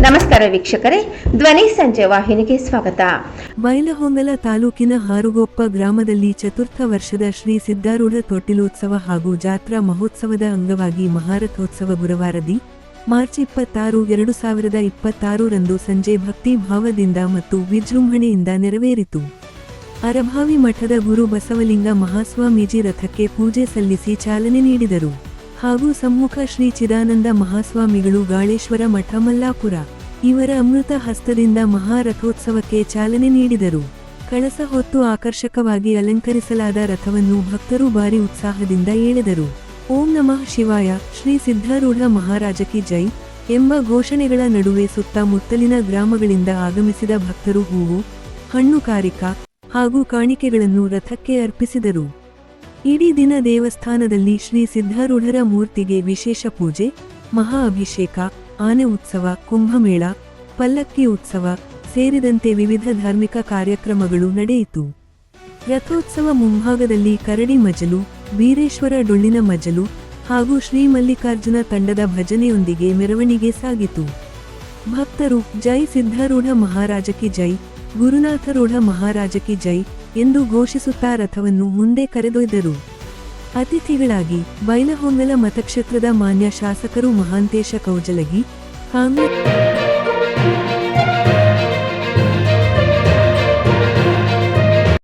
ನಮಸ್ಕಾರ ವೀಕ್ಷಕರೇ, ಧ್ವನಿ ಸಂಜೆ ವಾಹಿನಿಗೆ ಸ್ವಾಗತ. ಬೈಲಹೊಂಗಲ ತಾಲೂಕಿನ ಹಾರುಗೊಪ್ಪ ಗ್ರಾಮದಲ್ಲಿ ಚತುರ್ಥ ವರ್ಷದ ಶ್ರೀ ಸಿದ್ಧಾರೂಢ ತೊಟ್ಟಿಲೋತ್ಸವ ಹಾಗೂ ಜಾತ್ರಾ ಮಹೋತ್ಸವದ ಅಂಗವಾಗಿ ಮಹಾರಥೋತ್ಸವ ಗುರುವಾರದಿ ಮಾರ್ಚ್ 26, 2026 ರಂದು ಸಂಜೆ ಭಕ್ತಿ ಭಾವದಿಂದ ಮತ್ತು ವಿಜೃಂಭಣೆಯಿಂದ ನೆರವೇರಿತು. ಅರಭಾವಿ ಮಠದ ಗುರು ಬಸವಲಿಂಗ ಮಹಾಸ್ವಾಮೀಜಿ ರಥಕ್ಕೆ ಪೂಜೆ ಸಲ್ಲಿಸಿ ಚಾಲನೆ ನೀಡಿದರು. ಹಾಗೂ ಸಮ್ಮುಖ ಶ್ರೀ ಚಿದಾನಂದ ಮಹಾಸ್ವಾಮಿಗಳು ಗಾಳೇಶ್ವರ ಮಠ ಮಲ್ಲಾಪುರ ಇವರ ಅಮೃತ ಹಸ್ತದಿಂದ ಮಹಾರಥೋತ್ಸವಕ್ಕೆ ಚಾಲನೆ ನೀಡಿದರು. ಕಳಸ ಹೊತ್ತು ಆಕರ್ಷಕವಾಗಿ ಅಲಂಕರಿಸಲಾದ ರಥವನ್ನು ಭಕ್ತರು ಭಾರಿ ಉತ್ಸಾಹದಿಂದ ಎಳೆದರು. ಓಂ ನಮಃ ಶಿವಾಯ, ಶ್ರೀ ಸಿದ್ಧಾರೂಢ ಮಹಾರಾಜಕಿ ಜೈ ಎಂಬ ಘೋಷಣೆಗಳ ನಡುವೆ ಸುತ್ತಮುತ್ತಲಿನ ಗ್ರಾಮಗಳಿಂದ ಆಗಮಿಸಿದ ಭಕ್ತರು ಹೂವು, ಹಣ್ಣು ಕಾರಿಕ ಹಾಗೂ ಕಾಣಿಕೆಗಳನ್ನು ರಥಕ್ಕೆ ಅರ್ಪಿಸಿದರು. ಇಡೀ ದಿನ ದೇವಸ್ಥಾನದಲ್ಲಿ ಶ್ರೀ ಸಿದ್ಧಾರೂಢರ ಮೂರ್ತಿಗೆ ವಿಶೇಷ ಪೂಜೆ, ಮಹಾ ಅಭಿಷೇಕ, ಆನೆ ಉತ್ಸವ, ಕುಂಭಮೇಳ, ಪಲ್ಲಕ್ಕಿ ಉತ್ಸವ ಸೇರಿದಂತೆ ವಿವಿಧ ಧಾರ್ಮಿಕ ಕಾರ್ಯಕ್ರಮಗಳು ನಡೆಯಿತು. ರಥೋತ್ಸವ ಮುಂಭಾಗದಲ್ಲಿ ಕರಡಿ ಮಜಲು, ಬೀರೇಶ್ವರ ಡೊಳ್ಳಿನ ಮಜಲು ಹಾಗೂ ಶ್ರೀ ಮಲ್ಲಿಕಾರ್ಜುನ ತಂಡದ ಭಜನೆಯೊಂದಿಗೆ ಮೆರವಣಿಗೆ ಸಾಗಿತು. ಭಕ್ತರು ಜೈ ಸಿದ್ಧಾರೂಢ ಮಹಾರಾಜಕಿ ಜೈ, ಗುರುನಾಥರೂಢ ಮಹಾರಾಜಕಿ ಜೈ ಎಂದು ಘೋಷಿಸುತ್ತಾ ರಥವನ್ನು ಮುಂದೆ ಕರೆದೊಯ್ದರು. ಅತಿಥಿಗಳಾಗಿ ಬೈಲಹೊಂಗಲ ಮತಕ್ಷೇತ್ರದ ಮಾನ್ಯ ಶಾಸಕರು ಮಹಾಂತೇಶ ಕೌಜಲಗಿ, ಕಾಂಗ್ರೆಸ್